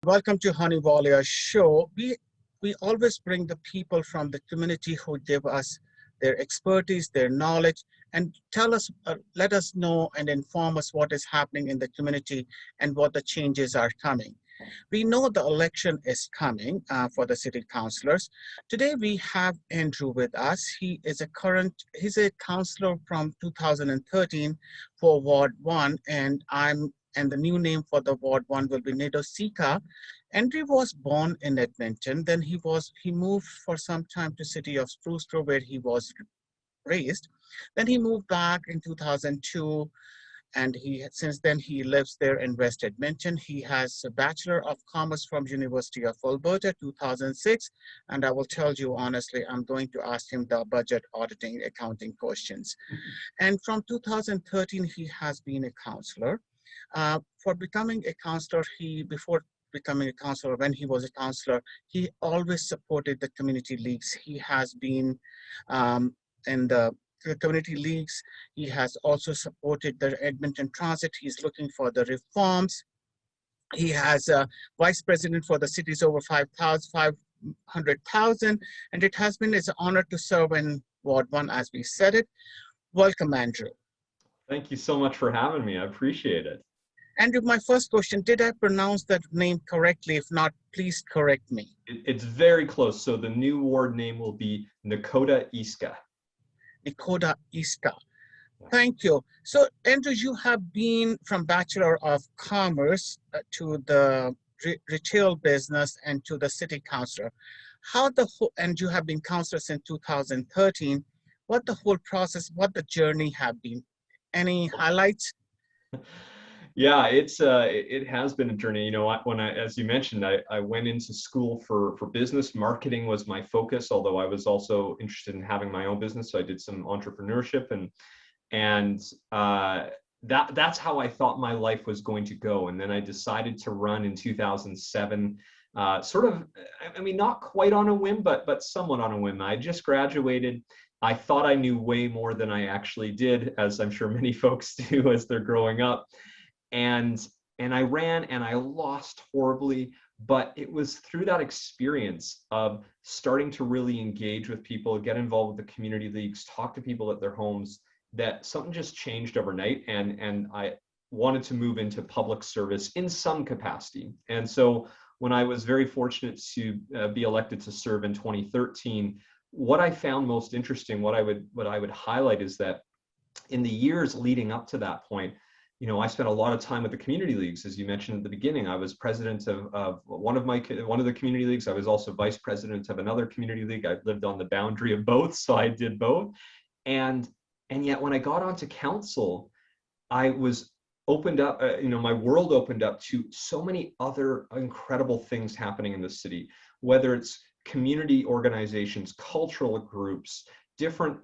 Welcome to Hunny Walia show. We always bring the people from the community who give us their expertise, their knowledge, and let us know and inform us what is happening in the community and what the changes are coming. We know the election is coming for the city councillors. Today we have Andrew with us. He's a councillor from 2013 for Ward 1, and the new name for the Ward 1 will be Nedosika. Andrew was born in Edmonton, then he moved for some time to city of Spruce Grove where he was raised. Then he moved back in 2002, and since then he lives there in West Edmonton. He has a Bachelor of Commerce from University of Alberta 2006, and I will tell you honestly, I'm going to ask him the budget auditing accounting questions. And from 2013 he has been a counselor. For becoming a counselor, before becoming a counselor, when he was a counselor, he always supported the community leagues. He has been in the community leagues. He has also supported the Edmonton Transit. He's looking for the reforms. He has a vice president for the cities over 500,000, and it has been his honor to serve in Ward 1, as we said it. Welcome, Andrew. Thank you so much for having me. I appreciate it. Andrew, my first question, did I pronounce that name correctly? If not, please correct me. It's very close. So the new ward name will be Nakota Iska. Nakota Iska. Thank you. So, Andrew, you have been from Bachelor of Commerce to the retail business and to the city councilor. And you have been councilor since 2013. What the whole process, what the journey have been? Any highlights? Yeah, it has been a journey. You know, as you mentioned, I went into school for business. Marketing was my focus, although I was also interested in having my own business. So I did some entrepreneurship, and that's how I thought my life was going to go. And then I decided to run in 2007. Sort of, I mean, not quite on a whim, but somewhat on a whim. I just graduated. I thought I knew way more than I actually did, as I'm sure many folks do as they're growing up. And I ran and I lost horribly, but it was through that experience of starting to really engage with people, get involved with the community leagues, talk to people at their homes, that something just changed overnight. And I wanted to move into public service in some capacity. And so when I was very fortunate to be elected to serve in 2013, what I found most interesting, what I would highlight is that in the years leading up to that point, you know, I spent a lot of time with the community leagues. As you mentioned at the beginning, I was president of one of the community leagues. I was also vice president of another community league. I lived on the boundary of both, so I did both. And yet when I got onto council, I was opened up, my world opened up to so many other incredible things happening in the city, whether it's community organizations, cultural groups, different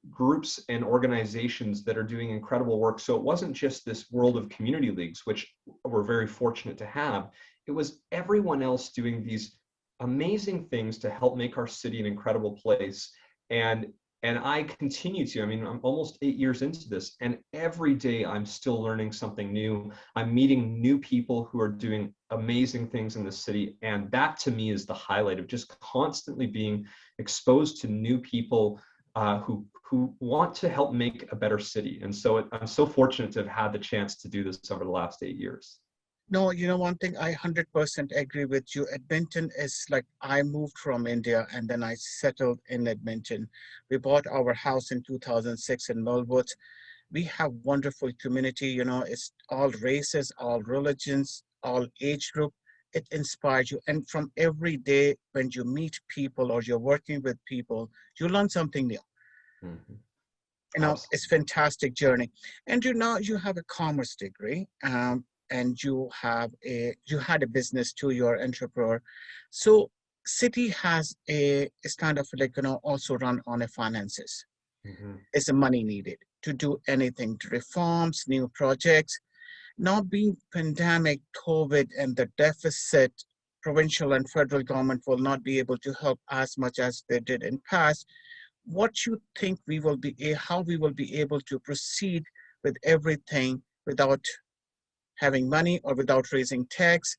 groups and organizations that are doing incredible work. So it wasn't just this world of community leagues, which we're very fortunate to have. It was everyone else doing these amazing things to help make our city an incredible place. And I continue to, I mean, I'm almost 8 years into this, and every day I'm still learning something new. I'm meeting new people who are doing amazing things in the city. And that to me is the highlight of just constantly being exposed to new people who want to help make a better city. And so I'm so fortunate to have had the chance to do this over the last 8 years. No, you know, one thing I 100% agree with you. Edmonton is like, I moved from India and then I settled in Edmonton. We bought our house in 2006 in Millwood. We have wonderful community, you know, it's all races, all religions, all age group. It inspires you. And from every day when you meet people or you're working with people, you learn something new. Mm-hmm. You know, it's fantastic journey. And you have a commerce degree. And you had a business too, you're entrepreneur. So city is kind of like, you know, also run on a finances. Mm-hmm. It's the money needed to do anything, to reforms, new projects. Now being pandemic, COVID, and the deficit, provincial and federal government will not be able to help as much as they did in past. What you think how we will be able to proceed with everything without having money or without raising tax?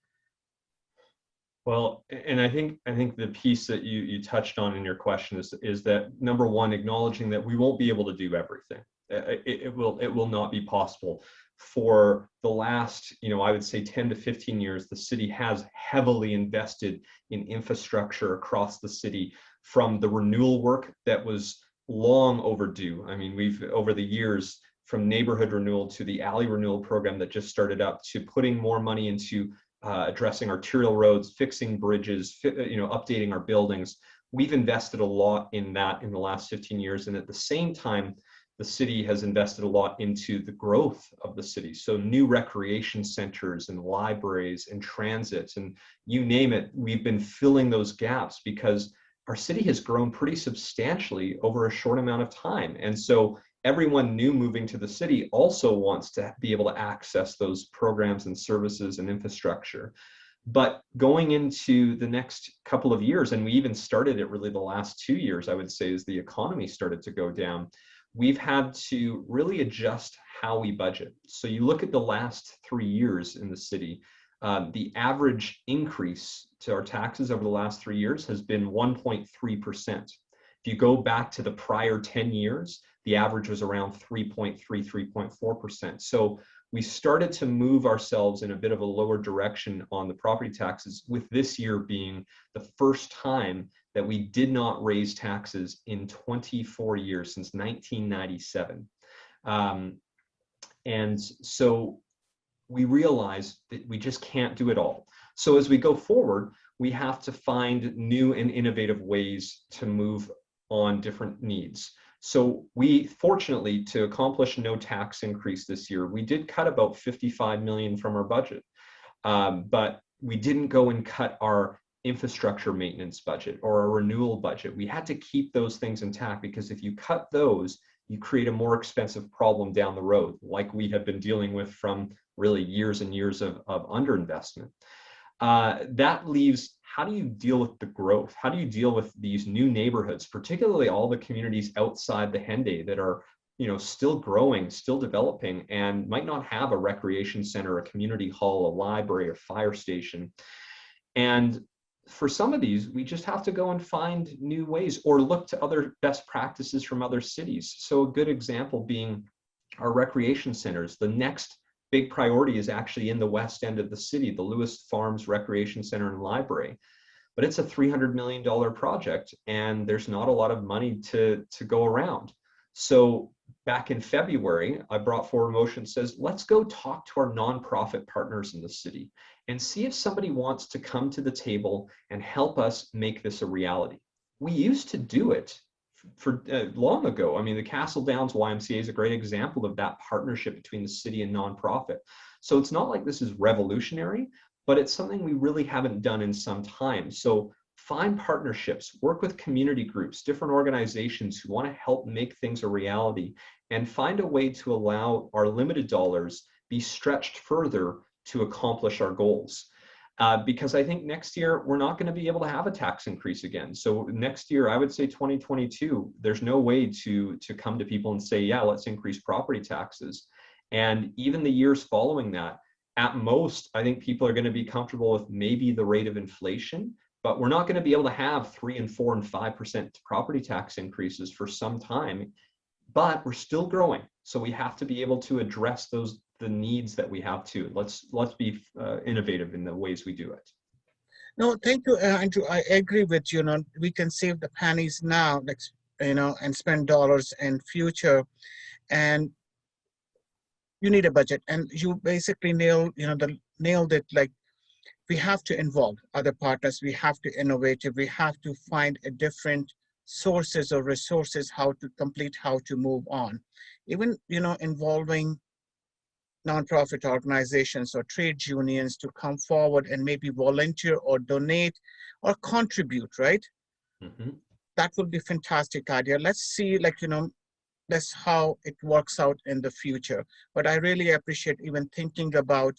Well, and I think the piece that you touched on in your question is that number one, acknowledging that we won't be able to do everything. It will not be possible. For the last, I would say 10 to 15 years, the city has heavily invested in infrastructure across the city, from the renewal work that was long overdue. I mean, we've over the years, from neighborhood renewal to the alley renewal program that just started up, to putting more money into addressing arterial roads, fixing bridges, updating our buildings. We've invested a lot in that in the last 15 years. And at the same time, the city has invested a lot into the growth of the city. So new recreation centers and libraries and transit and you name it, we've been filling those gaps because our city has grown pretty substantially over a short amount of time. And so everyone new moving to the city also wants to be able to access those programs and services and infrastructure. But going into the next couple of years, and we even started it really the last 2 years, I would say, as the economy started to go down, we've had to really adjust how we budget. So you look at the last 3 years in the city, the average increase to our taxes over the last 3 years has been 1.3%. If you go back to the prior 10 years, the average was around 3.3, 3.4%. So we started to move ourselves in a bit of a lower direction on the property taxes, with this year being the first time that we did not raise taxes in 24 years, since 1997. And so we realize that we just can't do it all. So as we go forward, we have to find new and innovative ways to move on different needs. So we, fortunately, to accomplish no tax increase this year, we did cut about 55 million from our budget, but we didn't go and cut our infrastructure maintenance budget or our renewal budget. We had to keep those things intact, because if you cut those, you create a more expensive problem down the road, like we have been dealing with from really years and years of underinvestment. That leaves, how do you deal with the growth? How do you deal with these new neighborhoods, particularly all the communities outside the Henday that are, still growing, still developing, and might not have a recreation center, a community hall, a library, or fire station. And for some of these, we just have to go and find new ways or look to other best practices from other cities. So a good example being our recreation centers. The next big priority is actually in the west end of the city, the Lewis Farms Recreation Center and Library. But it's a $300 million project, and there's not a lot of money to go around. So back in February, I brought forward a motion that says, let's go talk to our nonprofit partners in the city and see if somebody wants to come to the table and help us make this a reality. We used to do it for long ago. I mean, the Castle Downs YMCA is a great example of that partnership between the city and nonprofit. So it's not like this is revolutionary, but it's something we really haven't done in some time. So find partnerships, work with community groups, different organizations who want to help make things a reality, and find a way to allow our limited dollars be stretched further to accomplish our goals. Because I think next year we're not going to be able to have a tax increase again. So next year, I would say 2022, there's no way to come to people and say, yeah, let's increase property taxes. And even the years following that, at most, I think people are going to be comfortable with maybe the rate of inflation, but we're not going to be able to have 3 and 4 and 5% property tax increases for some time. But we're still growing, so we have to be able to address the needs that we have too. Let's be innovative in the ways we do it. No, thank you, Andrew. I agree with you. We can save the pennies now, like, and spend dollars in future. And you need a budget, and you basically nailed it. Like, we have to involve other partners. We have to innovate. We have to find a different sources or resources, how to move on. Even, involving nonprofit organizations or trade unions to come forward and maybe volunteer or donate or contribute, right? Mm-hmm. That would be a fantastic idea. Let's see, that's how it works out in the future. But I really appreciate even thinking about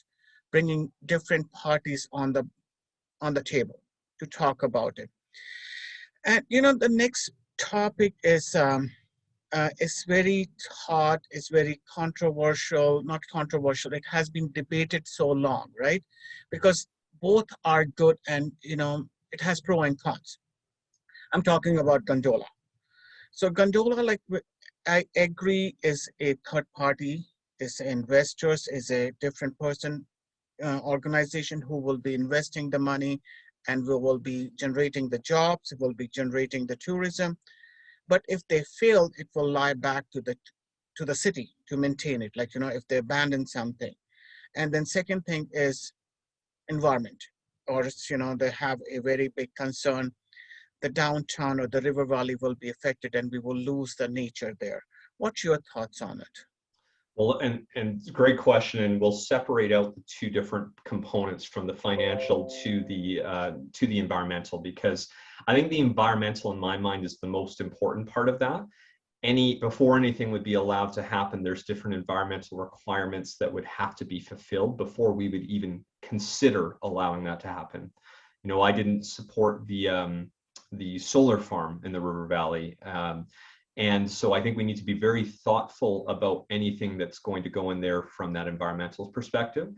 bringing different parties on the table to talk about it. And the next topic is very hot, it's very controversial, not controversial, it has been debated so long, right? Because both are good, and it has pro and cons. I'm talking about gondola. So gondola, like I agree, is a third party, is investors, is a different person, organization who will be investing the money, and we will be generating the jobs, it will be generating the tourism. But if they fail, it will lie back to the city to maintain it. Like if they abandon something. And then second thing is environment, or they have a very big concern, the downtown or the river valley will be affected and we will lose the nature there. What's your thoughts on it? Well, and great question, and we'll separate out the two different components from the financial to the environmental, because I think the environmental, in my mind, is the most important part of that. Before anything would be allowed to happen, there's different environmental requirements that would have to be fulfilled before we would even consider allowing that to happen. I didn't support the solar farm in the river valley. And so I think we need to be very thoughtful about anything that's going to go in there from that environmental perspective.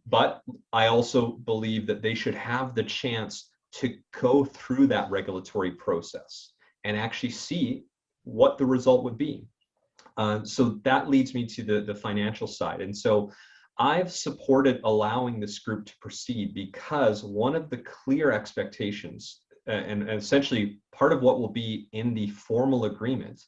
But I also believe that they should have the chance to go through that regulatory process and actually see what the result would be. So that leads me to the financial side. And so I've supported allowing this group to proceed because one of the clear expectations, and essentially part of what will be in the formal agreement,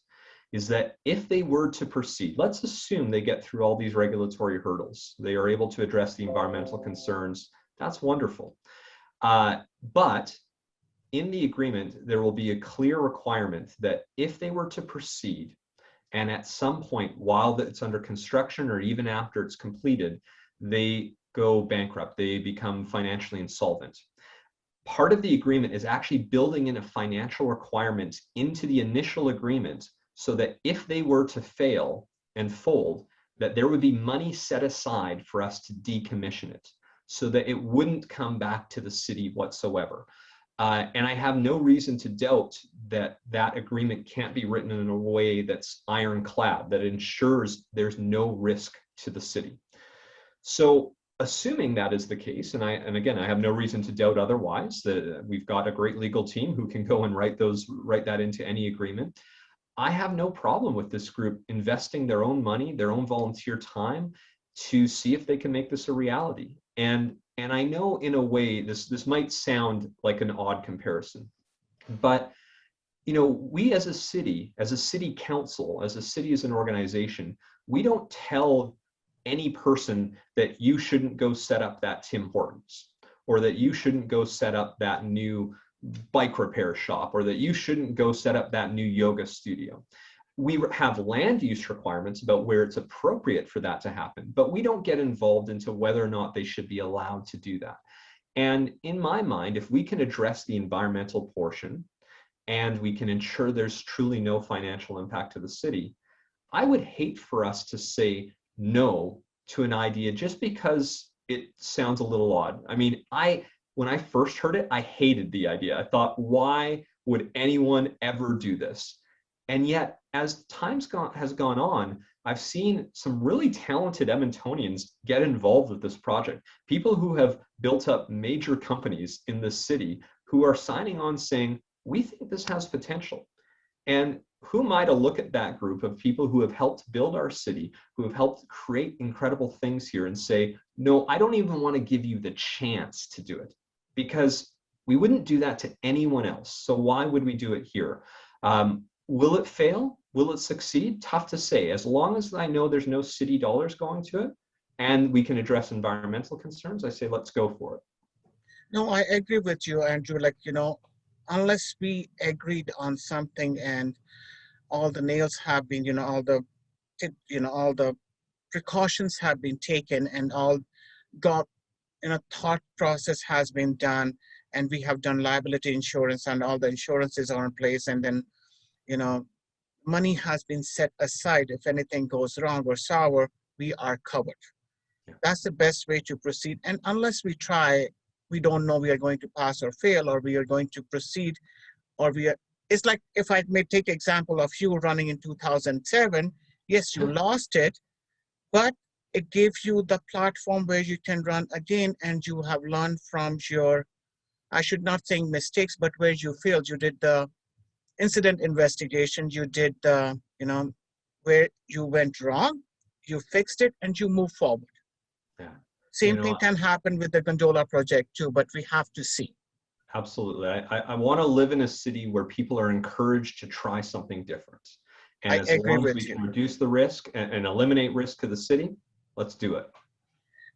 is that if they were to proceed, let's assume they get through all these regulatory hurdles, they are able to address the environmental concerns, that's wonderful. But in the agreement, there will be a clear requirement that if they were to proceed, and at some point while it's under construction or even after it's completed, they go bankrupt, they become financially insolvent. Part of the agreement is actually building in a financial requirement into the initial agreement so that if they were to fail and fold, that there would be money set aside for us to decommission it so that it wouldn't come back to the city whatsoever. And I have no reason to doubt that that agreement can't be written in a way that's ironclad, that ensures there's no risk to the city. So assuming that is the case, and again, I have no reason to doubt otherwise, that we've got a great legal team who can go and write that into any agreement. I have no problem with this group investing their own money, their own volunteer time to see if they can make this a reality. And I know in a way this might sound like an odd comparison, but we as a city council, as a city as an organization, we don't tell any person that you shouldn't go set up that Tim Hortons, or that you shouldn't go set up that new bike repair shop, or that you shouldn't go set up that new yoga studio. We have land use requirements about where it's appropriate for that to happen, but we don't get involved into whether or not they should be allowed to do that. And in my mind, if we can address the environmental portion and we can ensure there's truly no financial impact to the city, I would hate for us to say no to an idea just because it sounds a little odd. I mean, when I first heard it, I hated the idea. I thought, why would anyone ever do this? And yet, as has gone on, I've seen some really talented Edmontonians get involved with this project. People who have built up major companies in this city who are signing on saying, we think this has potential. And who am I to look at that group of people who have helped build our city, who have helped create incredible things here, and say, no, I don't even want to give you the chance to do it, because we wouldn't do that to anyone else. So why would we do it here? Will it fail? Will it succeed? Tough to say. As long as I know there's no city dollars going to it and we can address environmental concerns, I say let's go for it. No, I agree with you, Andrew. Like, unless we agreed on something and all the nails have been, all the precautions have been taken and all got, thought process has been done, and we have done liability insurance and all the insurances are in place, and then, money has been set aside. If anything goes wrong or sour, we are covered. Yeah. That's the best way to proceed. And unless we try, we don't know we are going to pass or fail, or we are going to proceed, or it's like, if I may take example of you running in 2007, yes, you lost it, but It gives you the platform where you can run again, and you have learned from your, I should not say mistakes, but where you failed. You did the incident investigation, you did the, where you went wrong, you fixed it, and you move forward. Yeah. You Same thing know, can happen with the gondola project too, but we have to see. absolutely. I want to live in a city where people are encouraged to try something different. And I as agree long as with we you. can reduce the risk and eliminate risk to the city, let's do it.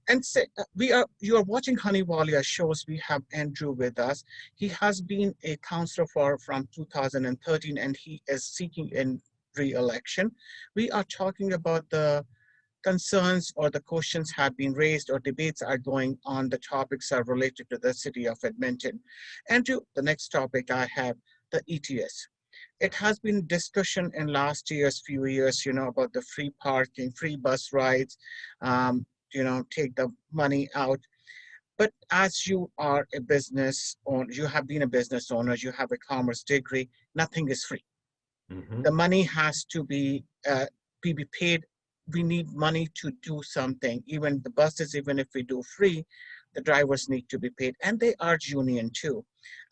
And say, you are watching Hunny Walia shows. We have Andrew with us. He has been a counselor from 2013, and he is seeking in re-election. We are talking about the concerns or the questions have been raised or debates are going on. The topics are related to the city of Edmonton. Andrew, the next topic I have, the ETS. It has been discussion in last year's few years, about the free parking, free bus rides, um, take the money out. But as you are a business owner, you have been a business owner, you have a commerce degree, nothing is free. Hmm. The money has to be paid. We need money to do something. Even the buses, even if we do free, the drivers need to be paid, and they are union too.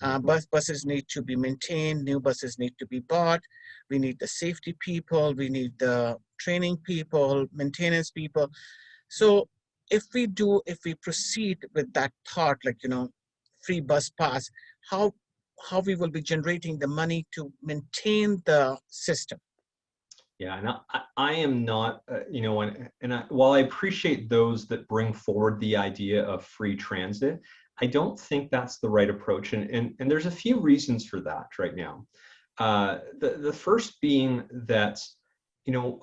Hmm. Buses need to be maintained. New buses need to be bought. We need the safety people. We need the training people, maintenance people. So if we proceed with that thought, like free bus pass, how how we will be generating the money to maintain the system. Yeah, and I am not, while I appreciate those that bring forward the idea of free transit, I don't think that's the right approach. And there's a few reasons for that right now. The first being that,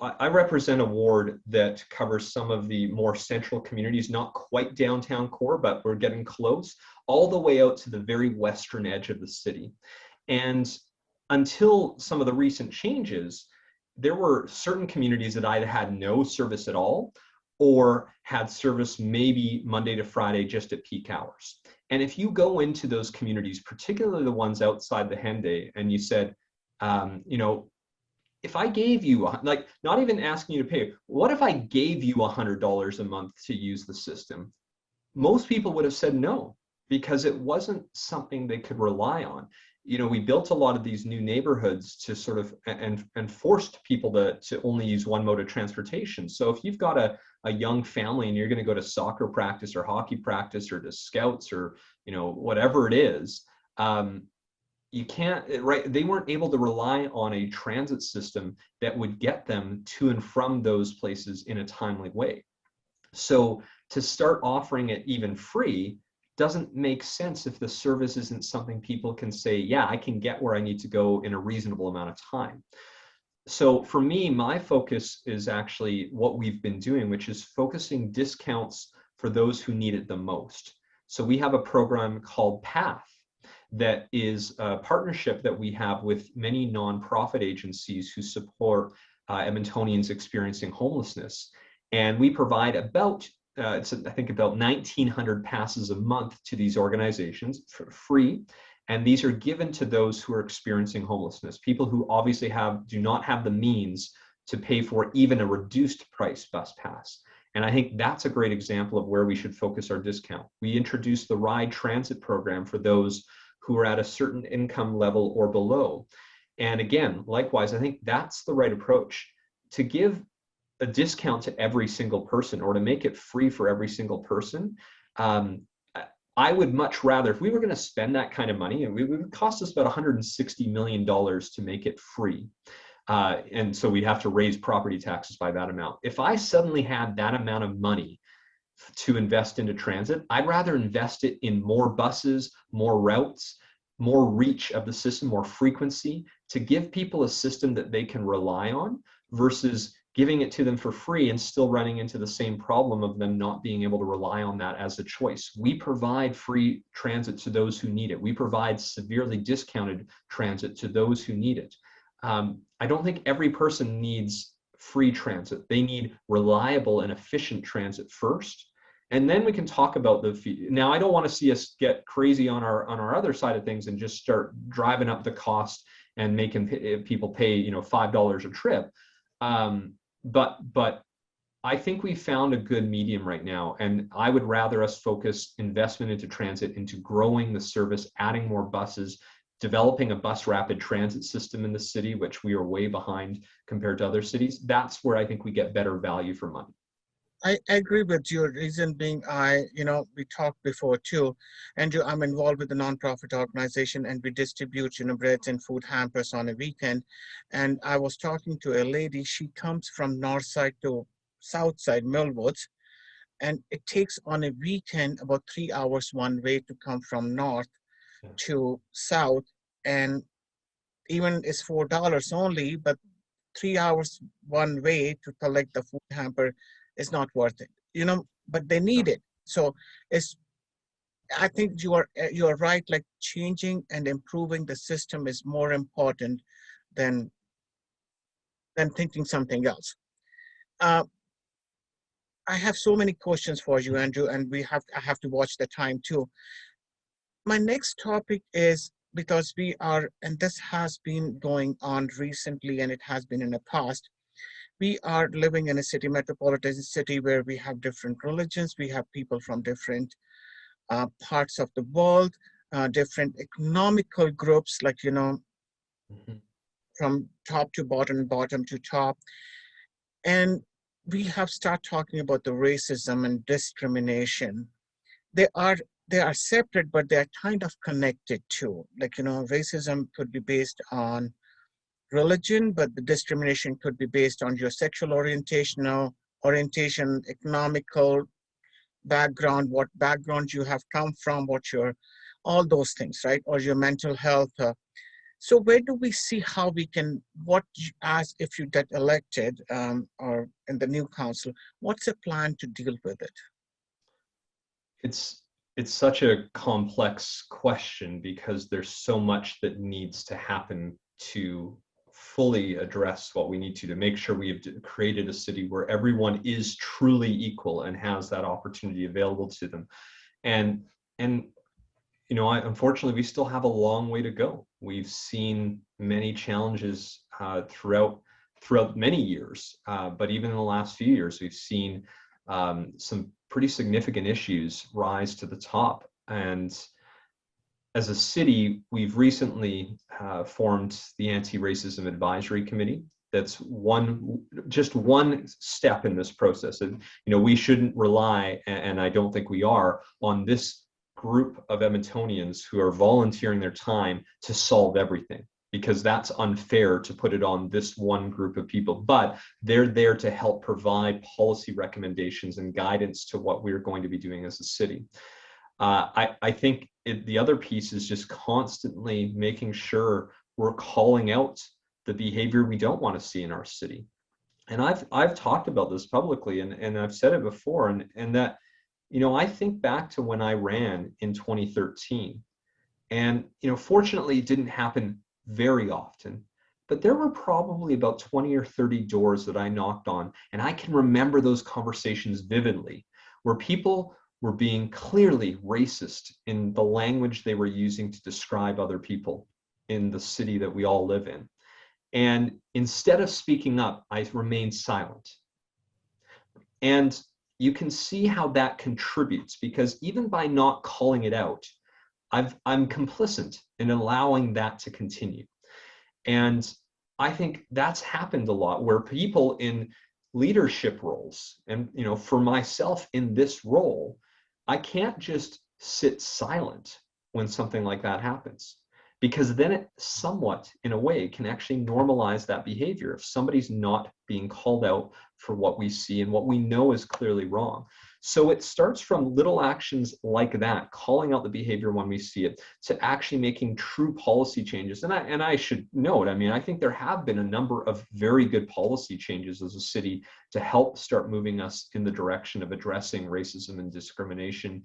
I represent a ward that covers some of the more central communities, not quite downtown core, but we're getting close, all the way out to the very western edge of the city. And until some of the recent changes, there were certain communities that either had no service at all or had service maybe Monday to Friday just at peak hours. And if you go into those communities, particularly the ones outside the Henday, and you said, if I gave you, like, not even asking you to pay, what if I gave you $100 a month to use the system? Most people would have said no, because it wasn't something they could rely on. We built a lot of these new neighborhoods to sort of and forced people to only use one mode of transportation. So if you've got a young family and you're going to go to soccer practice or hockey practice or to scouts or whatever it is, you can't, right? They weren't able to rely on a transit system that would get them to and from those places in a timely way. So to start offering it even free doesn't make sense if the service isn't something people can say, yeah, I can get where I need to go in a reasonable amount of time. So for me, my focus is actually what we've been doing, which is focusing discounts for those who need it the most. So we have a program called PATH that is a partnership that we have with many nonprofit agencies who support Edmontonians experiencing homelessness. And we provide about, I think about 1,900 passes a month to these organizations for free. And these are given to those who are experiencing homelessness, people who obviously do not have the means to pay for even a reduced price bus pass. And I think that's a great example of where we should focus our discount. We introduced the Ride Transit program for those who are at a certain income level or below. And again, likewise, I think that's the right approach. To give a discount to every single person or to make it free for every single person, I would much rather, if we were going to spend that kind of money, and it would cost us about $160 million to make it free. And so we'd have to raise property taxes by that amount. If I suddenly had that amount of money to invest into transit, I'd rather invest it in more buses, more routes, more reach of the system, more frequency, to give people a system that they can rely on versus giving it to them for free and still running into the same problem of them not being able to rely on that as a choice. We provide free transit to those who need it. We provide severely discounted transit to those who need it. I don't think every person needs free transit. They need reliable and efficient transit first. And then we can talk about the fee. Now, I don't want to see us get crazy on our other side of things and just start driving up the cost and making people pay $5 a trip. But I think we found a good medium right now, and I would rather us focus investment into transit, into growing the service, adding more buses, developing a bus rapid transit system in the city, which we are way behind compared to other cities. That's where I think we get better value for money. I agree with you. Reason being, we talked before too, and I'm involved with a nonprofit organization, and we distribute, breads and food hampers on a weekend. And I was talking to a lady. She comes from north side to south side, Millwoods, and it takes on a weekend about 3 hours one way to come from north to south, and even it's $4 only, but 3 hours one way to collect the food hamper is not worth it, but they need it. So it's, I think you are right, like changing and improving the system is more important than thinking something else. uh, I have so many questions for you, Andrew, and I have to watch the time too. My next topic is, because we are, and this has been going on recently and it has been in the past, we are living in a city, metropolitan city, where we have different religions, we have people from different parts of the world, different economical groups, like, Mhm. from top to bottom, bottom to top. And we have started talking about the racism and discrimination. They are they are separate, but they are kind of connected too. Like, racism could be based on religion, but the discrimination could be based on your sexual orientation, economical background, what background you have come from, all those things, right? Or your mental health. So where do we see how we can, as if you get elected, or in the new council, what's a plan to deal with it? It's it's such a complex question because there's so much that needs to happen to fully address what we need to make sure we have created a city where everyone is truly equal and has that opportunity available to them. And unfortunately, we still have a long way to go. We've seen many challenges throughout many years, but even in the last few years, we've seen some pretty significant issues rise to the top. And as a city, we've recently formed the Anti-Racism Advisory Committee. That's just one step in this process. And we shouldn't rely, and I don't think we are, on this group of Edmontonians who are volunteering their time to solve everything, because that's unfair to put it on this one group of people. But they're there to help provide policy recommendations and guidance to what we're going to be doing as a city. I think the other piece is just constantly making sure we're calling out the behavior we don't want to see in our city. And I've talked about this publicly, and I've said it before, and that, I think back to when I ran in 2013, and fortunately it didn't happen very often, but there were probably about 20 or 30 doors that I knocked on, and I can remember those conversations vividly, where people were being clearly racist in the language they were using to describe other people in the city that we all live in. And instead of speaking up, I remained silent. And you can see how that contributes, because even by not calling it out, I'm complicit in allowing that to continue. And I think that's happened a lot, where people in leadership roles, and for myself in this role, I can't just sit silent when something like that happens, because then it somewhat, in a way, can actually normalize that behavior if somebody's not being called out for what we see and what we know is clearly wrong. So it starts from little actions like that, calling out the behavior when we see it, to actually making true policy changes. And I should note, I think there have been a number of very good policy changes as a city to help start moving us in the direction of addressing racism and discrimination,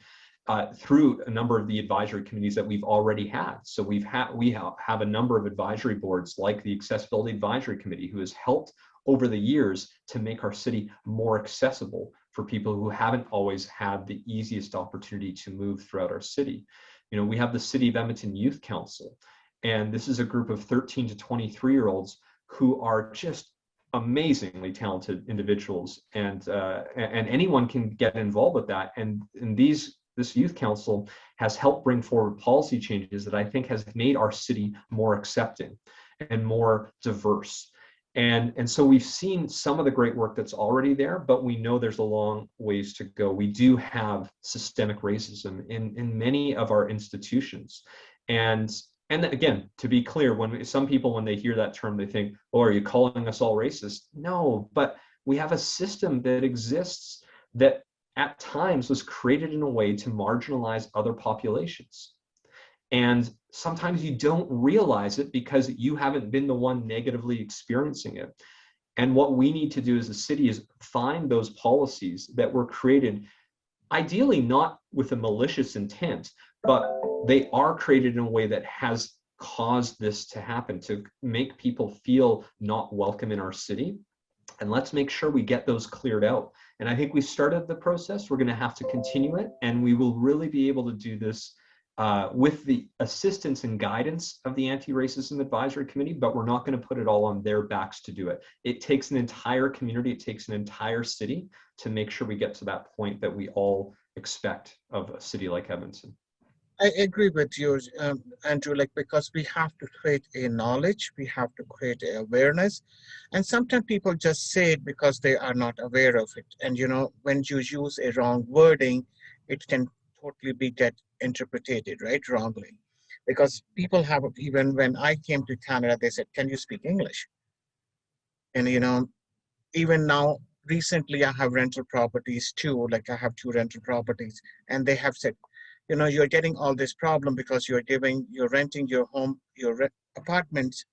through a number of the advisory committees that we've already had. So we have a number of advisory boards, like the Accessibility Advisory Committee, who has helped over the years to make our city more accessible for people who haven't always had the easiest opportunity to move throughout our city. We have the City of Edmonton Youth Council, and this is a group of 13 to 23-year-olds who are just amazingly talented individuals, and anyone can get involved with that. And this youth council has helped bring forward policy changes that I think has made our city more accepting and more diverse. And so we've seen some of the great work that's already there, but we know there's a long ways to go. We do have systemic racism in many of our institutions. And again, to be clear, when some people, when they hear that term, they think, oh, are you calling us all racist? No, but we have a system that exists that at times was created in a way to marginalize other populations. And sometimes you don't realize it because you haven't been the one negatively experiencing it. And what we need to do as a city is find those policies that were created, ideally not with a malicious intent, but they are created in a way that has caused this to happen, to make people feel not welcome in our city. And let's make sure we get those cleared out. And I think we started the process. We're going to have to continue it, and we will really be able to do this with the assistance and guidance of the Anti-Racism Advisory Committee, but we're not going to put it all on their backs to do it. It takes an entire community, it takes an entire city to make sure we get to that point that we all expect of a city like Edmonton. I agree with you, Andrew, like, because we have to create a knowledge, we have to create a awareness. And sometimes people just say it because they are not aware of it. And, you know, when you use a wrong wording, it can totally be get interpreted, right, wrongly. Because people have, even when I came to Canada, they said, can you speak English? And, you know, even now, recently I have rental properties too, like I have two rental properties, and they have said, you know, you're getting all this problem because you're renting your home, your apartments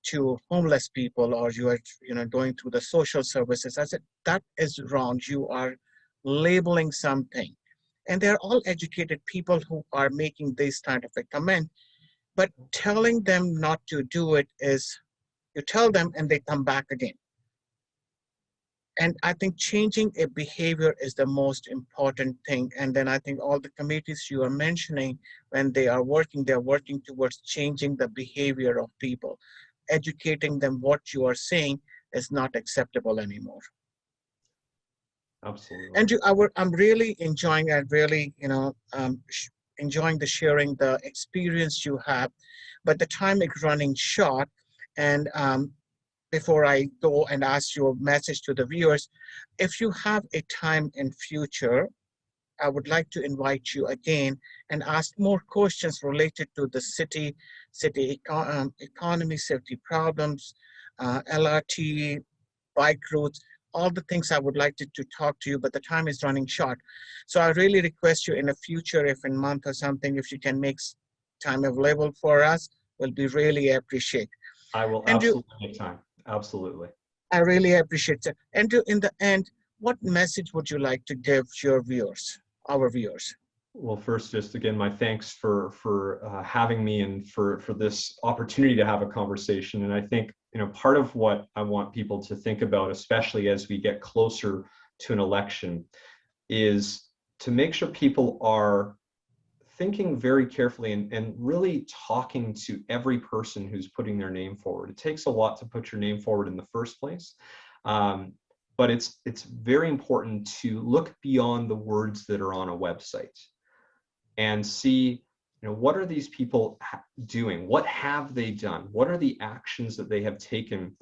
to homeless people, or you are, you know, going through the social services. I said, that is wrong. You are labeling something. And they're all educated people who are making this kind of a comment, but telling them not to do it is, you tell them and they come back again. And I think changing a behavior is the most important thing. And then I think all the committees you are mentioning, when they're working towards changing the behavior of people, educating them what you are saying is not acceptable anymore. Absolutely. And I'm really enjoying and really, you know, enjoying the sharing the experience you have, but the time is running short. And before I go and ask your message to the viewers, if you have a time in future, I would like to invite you again and ask more questions related to the city economy, safety problems, LRT, bike routes, all the things I would like to talk to you, but the time is running short. So I really request you in the future, if in a month or something, if you can make time available for us, will be really appreciate. I will And absolutely make time. Absolutely. I really appreciate it. And in the end, what message would you like to give your viewers, our viewers? Well, first, just again, my thanks for having me and for this opportunity to have a conversation. And I think, you know, part of what I want people to think about, especially as we get closer to an election, is to make sure people are thinking very carefully and really talking to every person who's putting their name forward. It takes a lot to put your name forward in the first place. But it's very important to look beyond the words that are on a website and see, you know, what are these people doing? What have they done? What are the actions that they have taken?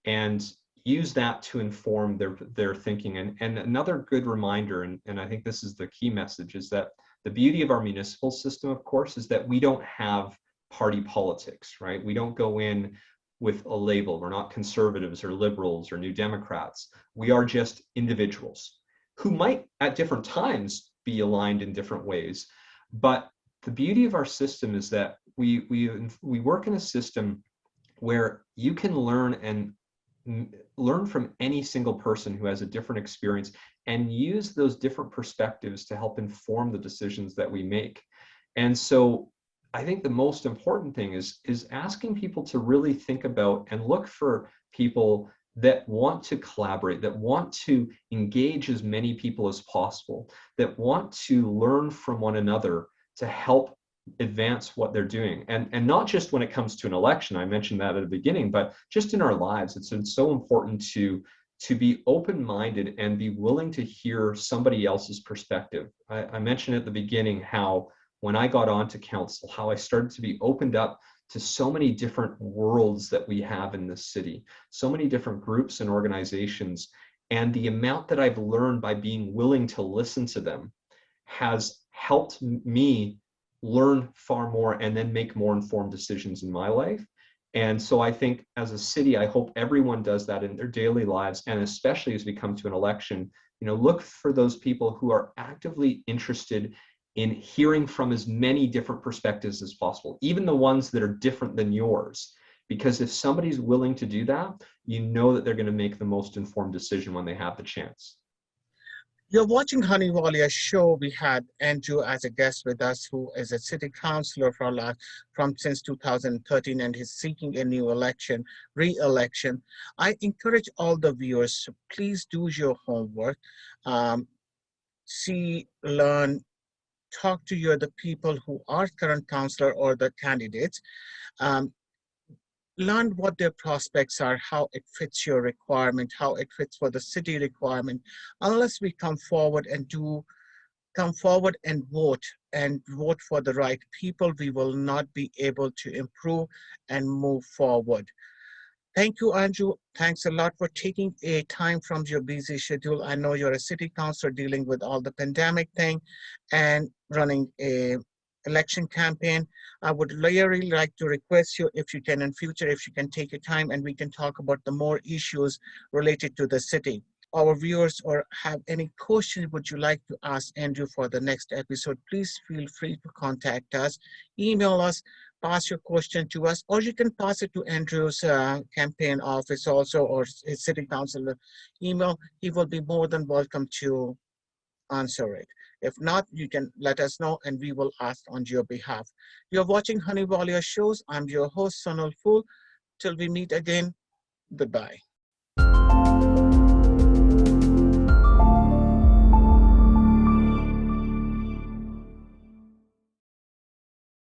And use that to inform their thinking. And another good reminder, and I think this is the key message, is that the beauty of our municipal system, of course, is that we don't have party politics, right? We don't go in with a label. We're not conservatives or liberals or New Democrats. We are just individuals who might at different times be aligned in different ways. But the beauty of our system is that we work in a system where you can learn from any single person who has a different experience and use those different perspectives to help inform the decisions that we make. And so I think the most important thing is asking people to really think about and look for people that want to collaborate, that want to engage as many people as possible, that want to learn from one another to help advance what they're doing. And not just when it comes to an election, I mentioned that at the beginning, but just in our lives. It's so important to be open-minded and be willing to hear somebody else's perspective. I mentioned at the beginning how when I got onto council, how I started to be opened up to so many different worlds that we have in this city, so many different groups and organizations, and the amount that I've learned by being willing to listen to them has helped me learn far more and then make more informed decisions in my life. And so I think as a city, I hope everyone does that in their daily lives. And especially as we come to an election, look for those people who are actively interested in hearing from as many different perspectives as possible, even the ones that are different than yours. Because if somebody's willing to do that, you know that they're going to make the most informed decision when they have the chance. You're watching Hunny Walia show. We had Andrew as a guest with us, who is a city councillor from since 2013, and he's seeking a new election, re-election. I encourage all the viewers to please do your homework, see, learn, talk to the people who are current councillor or the candidates. Um, Learn what their prospects are, how it fits your requirement, how it fits for the city requirement. Unless we come forward and vote for the right people, we will not be able to improve and move forward. Thank you, Andrew. Thanks a lot for taking a time from your busy schedule. I know you're a city councilor dealing with all the pandemic thing and running a election campaign. I would really like to request you, if you can in future, if you can take your time and we can talk about the more issues related to the city. Our viewers or have any questions would you like to ask Andrew for the next episode, please feel free to contact us, email us, pass your question to us, or you can pass it to Andrew's campaign office also, or his city council email. He will be more than welcome to answer it. If not, you can let us know and we will ask on your behalf. You're watching Hunny Walia shows. I'm your host, Sonal Fool. Till we meet again, goodbye.